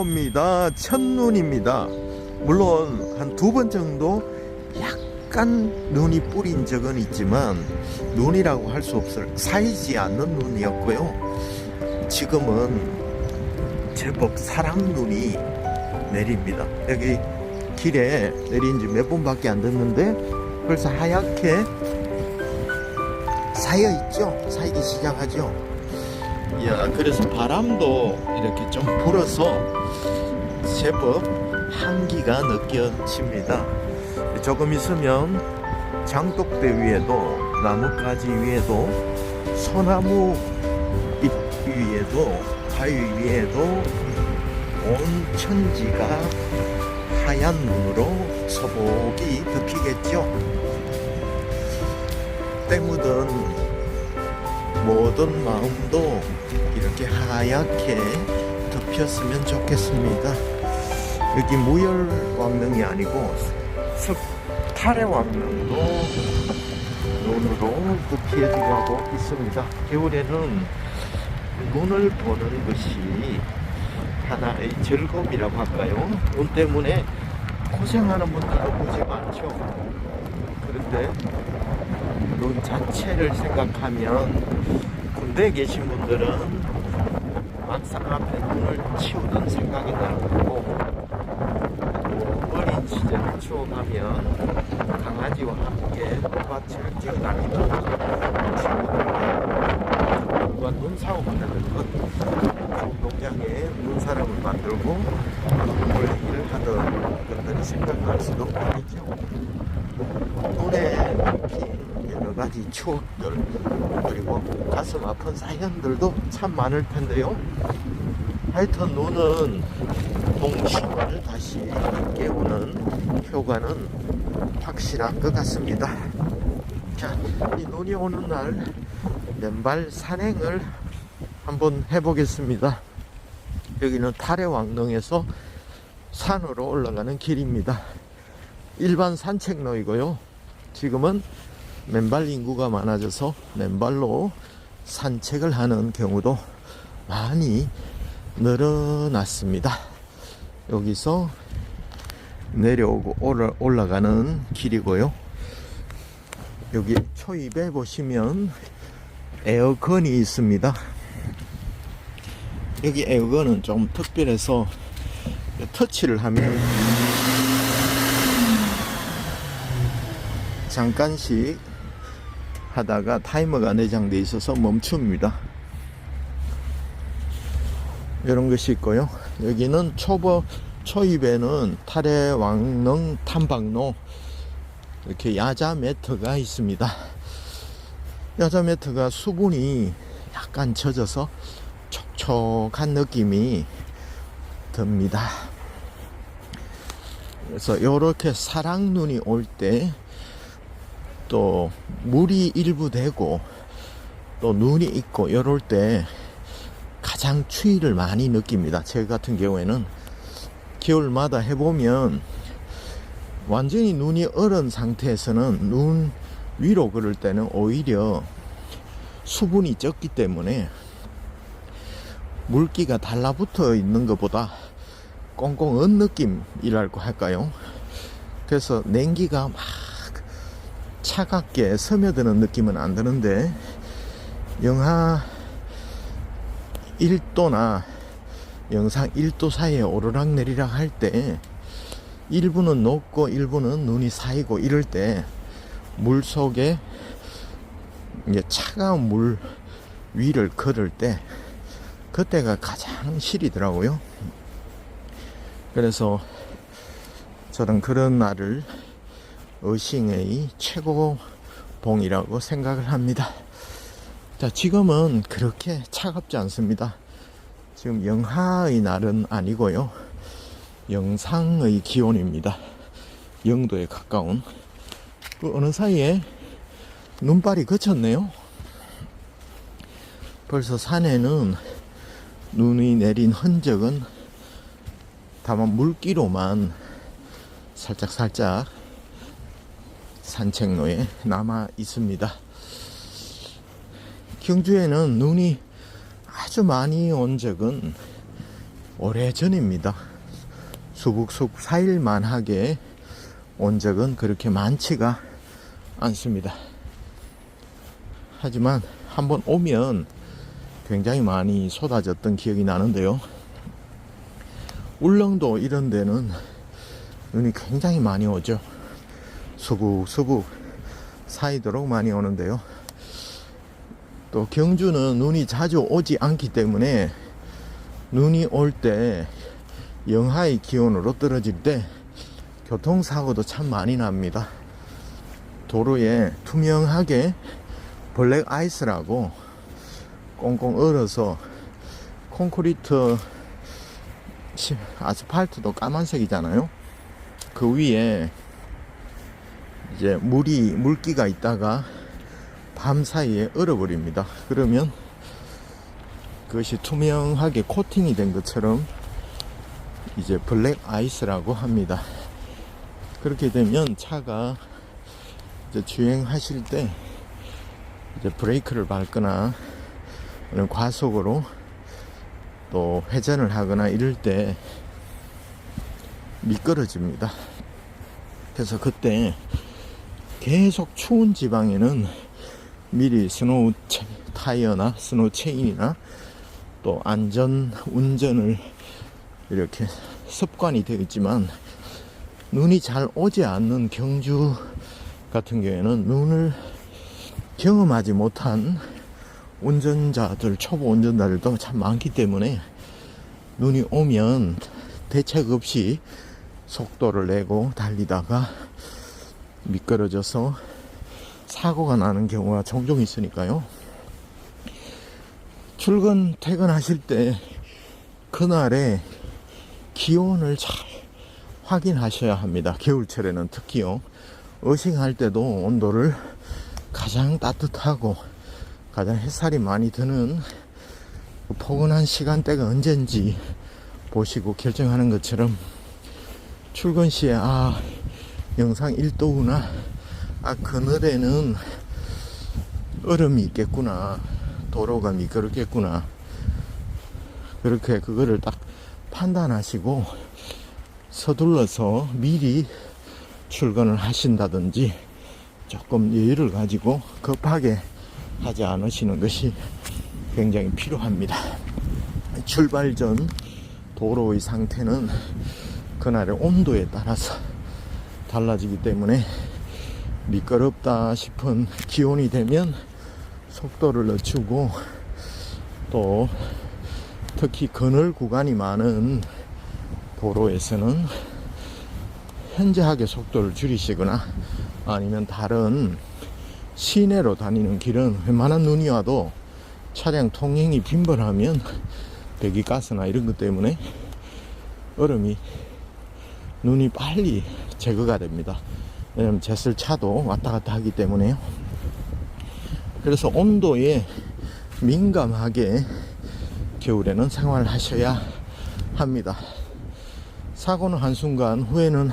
올라옵니다. 첫눈입니다. 물론 한 2번 정도 약간 눈이 뿌린 적은 있지만 눈이라고 할 수 없을 쌓이지 않는 눈이었고요. 지금은 제법 사랑눈이 내립니다. 여기 길에 내린 지 몇 분밖에 안 됐는데 벌써 하얗게 쌓여있죠. 쌓이기 시작하죠. 야, 그래서 바람도 이렇게 좀 불어서 제법 한기가 느껴집니다. 조금 있으면 장독대 위에도, 나뭇가지 위에도, 소나무 잎 위에도, 바위 위에도 온 천지가 하얀 눈으로 서복이 덮이겠죠. 때 묻은 모든 마음도 이렇게 하얗게 덮였으면 좋겠습니다. 여기 무열왕릉이 아니고 탈해왕릉도 눈으로 덮여지고 하고 있습니다. 겨울에는 눈을 보는 것이 하나의 즐거움이라고 할까요? 눈 때문에 고생하는 분들도 보지 많죠. 그런데 눈 자체를 생각하면 군대에 계신 분들은 막상 앞에 눈을 치우던 생각이 날 거고, 또 어린 시절을 추억하면 강아지와 함께 밭을 뛰어다니던 친구들과 눈싸움 하는 것, 농장에 눈사람을 만들고 일을 하던 것들이 생각날 수도 있겠죠. 눈에 얽힌 여러 가지 추억들, 그리고 가슴 아픈 사연들도 참 많을 텐데요. 하여튼 눈은 동심을 다시 깨우는 효과는 확실한 것 같습니다. 자, 이 눈이 오는 날 맨발 산행을 한번 해보겠습니다. 여기는 탈해왕릉에서 산으로 올라가는 길입니다. 일반 산책로이고요. 지금은 맨발 인구가 많아져서 맨발로 산책을 하는 경우도 많이 늘어났습니다. 여기서 내려오고 올라가는 길이고요. 여기 초입에 보시면 에어컨이 있습니다. 여기 에어컨은 좀 특별해서 터치를 하면 잠깐씩 하다가 타이머가 내장되어 있어서 멈춥니다. 이런 것이 있고요. 여기는 초입에는 탈해왕릉 탐방로, 이렇게 야자 매트가 있습니다. 야자 매트가 수분이 약간 젖어서 촉촉한 느낌이 듭니다. 그래서 이렇게 사랑눈이 올 때 또 물이 일부 되고 또 눈이 있고 이럴 때 가장 추위를 많이 느낍니다. 제 같은 경우에는 겨울마다 해보면 완전히 눈이 얼은 상태에서는 눈 위로 그럴 때는 오히려 수분이 적기 때문에 물기가 달라붙어 있는 것보다 꽁꽁 언 느낌이랄까 할까요? 그래서 냉기가 막 차갑게 스며드는 느낌은 안 드는데, 영하 1도나 영상 1도 사이에 오르락내리락 할 때 일부는 녹고 일부는 눈이 쌓이고 이럴 때 물 속에 이제 차가운 물 위를 걸을 때 그때가 가장 시리더라고요. 그래서 저는 그런 날을 어싱의 최고봉이라고 생각을 합니다. 자, 지금은 그렇게 차갑지 않습니다. 지금 영하의 날은 아니고요, 영상의 기온입니다. 0도에 가까운. 어느 사이에 눈발이 그쳤네요. 벌써 산에는 눈이 내린 흔적은 다만 물기로만 살짝살짝 산책로에 남아 있습니다. 경주에는 눈이 아주 많이 온 적은 오래전입니다. 수북숙 4일만하게 온 적은 그렇게 많지가 않습니다. 하지만 한번 오면 굉장히 많이 쏟아졌던 기억이 나는데요. 울릉도 이런 데는 눈이 굉장히 많이 오죠. 수북수북 사이도록 많이 오는데요. 또 경주는 눈이 자주 오지 않기 때문에 눈이 올 때 영하의 기온으로 떨어질 때 교통사고도 참 많이 납니다. 도로에 투명하게 블랙 아이스라고 꽁꽁 얼어서 콘크리트 아스팔트도 까만색이잖아요. 그 위에 이제 물기가 있다가 밤 사이에 얼어버립니다. 그러면 그것이 투명하게 코팅이 된 것처럼 이제 블랙 아이스라고 합니다. 그렇게 되면 차가 이제 주행하실 때 이제 브레이크를 밟거나 과속으로 또 회전을 하거나 이럴 때 미끄러집니다. 그래서 그때 계속 추운 지방에는 미리 스노우 타이어나 스노우 체인이나 또 안전 운전을 이렇게 습관이 되어 있지만 눈이 잘 오지 않는 경주 같은 경우에는 눈을 경험하지 못한 운전자들, 초보 운전자들도 참 많기 때문에 눈이 오면 대책 없이 속도를 내고 달리다가 미끄러져서 사고가 나는 경우가 종종 있으니까요. 퇴근하실 때 그날의 기온을 잘 확인하셔야 합니다. 겨울철에는 특히요. 어싱할 때도 온도를 가장 따뜻하고 가장 햇살이 많이 드는 포근한 시간대가 언젠지 보시고 결정하는 것처럼 출근 시에 영상 1도구나, 그늘에는 얼음이 있겠구나, 도로가 미끄럽겠구나, 그렇게 그거를 딱 판단하시고 서둘러서 미리 출근을 하신다든지 조금 여유를 가지고 급하게 하지 않으시는 것이 굉장히 필요합니다. 출발 전 도로의 상태는 그날의 온도에 따라서 달라지기 때문에 미끄럽다 싶은 기온이 되면 속도를 늦추고 또 특히 그늘 구간이 많은 도로에서는 현저하게 속도를 줄이시거나 아니면 다른 시내로 다니는 길은 웬만한 눈이 와도 차량 통행이 빈번하면 배기가스나 이런 것 때문에 눈이 빨리 제거가 됩니다. 왜냐면 제설차도 왔다 갔다 하기 때문에요. 그래서 온도에 민감하게 겨울에는 생활하셔야 합니다. 사고는 한순간, 후회는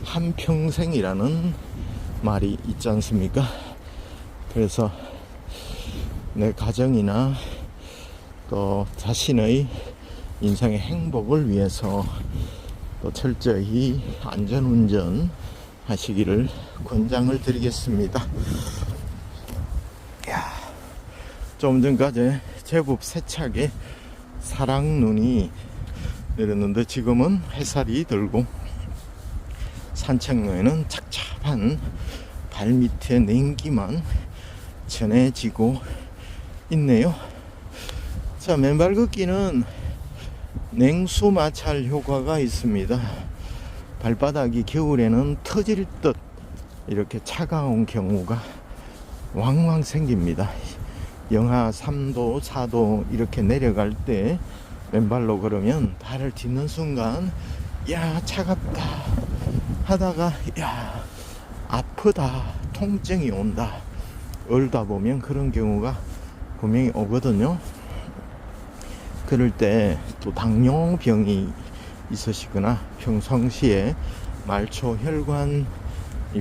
한평생이라는 말이 있지 않습니까? 그래서 내 가정이나 또 자신의 인생의 행복을 위해서 또 철저히 안전운전 하시기를 권장을 드리겠습니다. 좀 전까지 제법 세차게 사랑눈이 내렸는데 지금은 햇살이 들고 산책로에는 착잡한 발밑에 냉기만 전해지고 있네요. 자, 맨발 걷기는 냉수 마찰 효과가 있습니다. 발바닥이 겨울에는 터질 듯 이렇게 차가운 경우가 왕왕 생깁니다. 영하 3도, 4도 이렇게 내려갈 때 맨발로 걸으면 발을 딛는 순간 야 차갑다 하다가 야 아프다, 통증이 온다, 얼다 보면 그런 경우가 분명히 오거든요. 그럴 때 또 당뇨병이 있으시거나 평상시에 말초 혈관이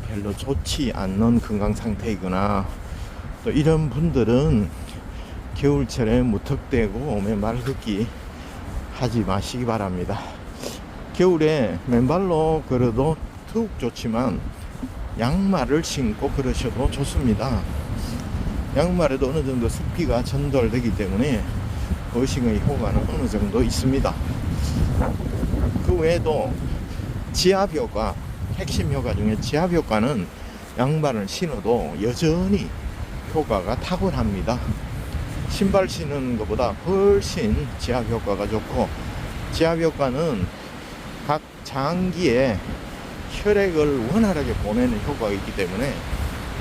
별로 좋지 않는 건강 상태이거나 또 이런 분들은 겨울철에 무턱대고 맨발 걷기 하지 마시기 바랍니다. 겨울에 맨발로 걸어도 더욱 좋지만 양말을 신고 걸으셔도 좋습니다. 양말에도 어느 정도 습기가 전달되기 때문에 어싱의 효과는 어느 정도 있습니다. 그 외에도 지압 효과, 핵심 효과 중에 지압 효과는 양말을 신어도 여전히 효과가 탁월합니다. 신발 신는 것보다 훨씬 지압 효과가 좋고, 지압 효과는 각 장기에 혈액을 원활하게 보내는 효과가 있기 때문에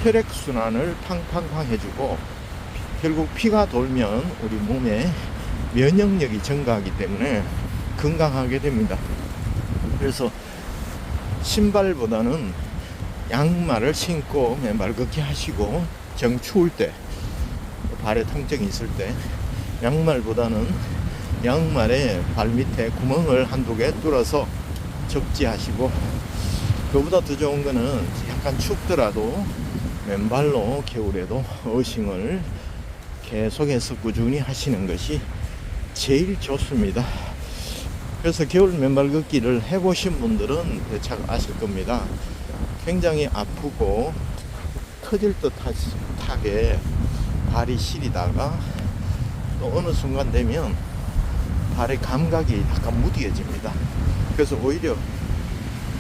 혈액순환을 팡팡팡 해주고, 결국 피가 돌면 우리 몸에 면역력이 증가하기 때문에 건강하게 됩니다. 그래서 신발보다는 양말을 신고 맨발 걷기 하시고, 정 추울 때, 발에 통증이 있을 때 양말보다는 양말에 발 밑에 구멍을 한두 개 뚫어서 적지하시고, 그보다 더 좋은 거는 약간 춥더라도 맨발로 겨울에도 어싱을 계속해서 꾸준히 하시는 것이 제일 좋습니다. 그래서 겨울 맨발 걷기를 해보신 분들은 대략 아실 겁니다. 굉장히 아프고 터질 듯하게 발이 시리다가 또 어느 순간 되면 발의 감각이 약간 무뎌집니다. 그래서 오히려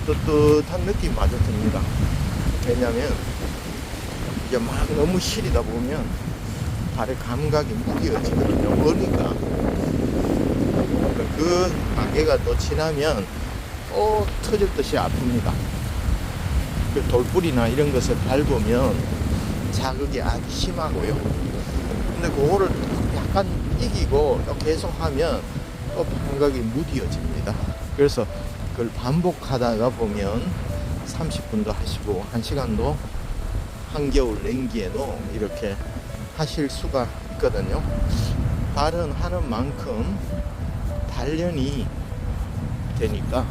뜨뜻한 느낌마저 듭니다. 왜냐하면 이제 막 너무 시리다 보면 발의 감각이 무뎌지거든요. 머리가 그 단계가 또 지나면 또 터질 듯이 아픕니다. 그 돌뿌리나 이런 것을 밟으면 자극이 아주 심하고요. 근데 그거를 약간 이기고 또 계속하면 또 감각이 무뎌집니다. 그래서 그걸 반복하다가 보면 30분도 하시고 1시간도 한겨울 냉기에도 이렇게 하실 수가 있거든요. 발은 하는 만큼 단련이 되니까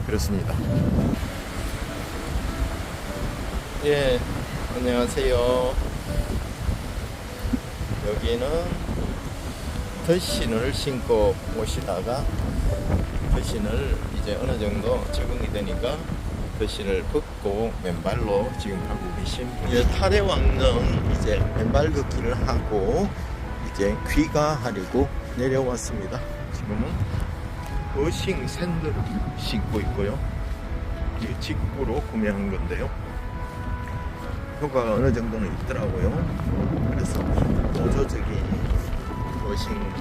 그렇습니다. 예, 안녕하세요. 여기는 더신을 신고 오시다가 더신을 이제 어느 정도 적응이 되니까 더신을 벗고 맨발로 지금 가고 계신 분이에요. 이제 탈해왕릉 이제 맨발 걷기를 하고 이제 귀가하려고 내려왔습니다. 지금은 어싱 샌들을 신고 있고요. 이게 직구로 구매한 건데요. 효과가 어느 정도는 있더라고요. 그래서 보조적인 어싱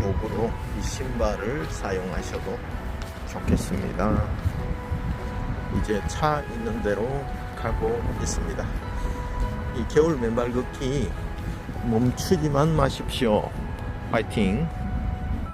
도구로 이 신발을 사용하셔도 좋겠습니다. 이제 차 있는 대로 가고 있습니다. 이 겨울 맨발 걷기 멈추지만 마십시오. 파이팅!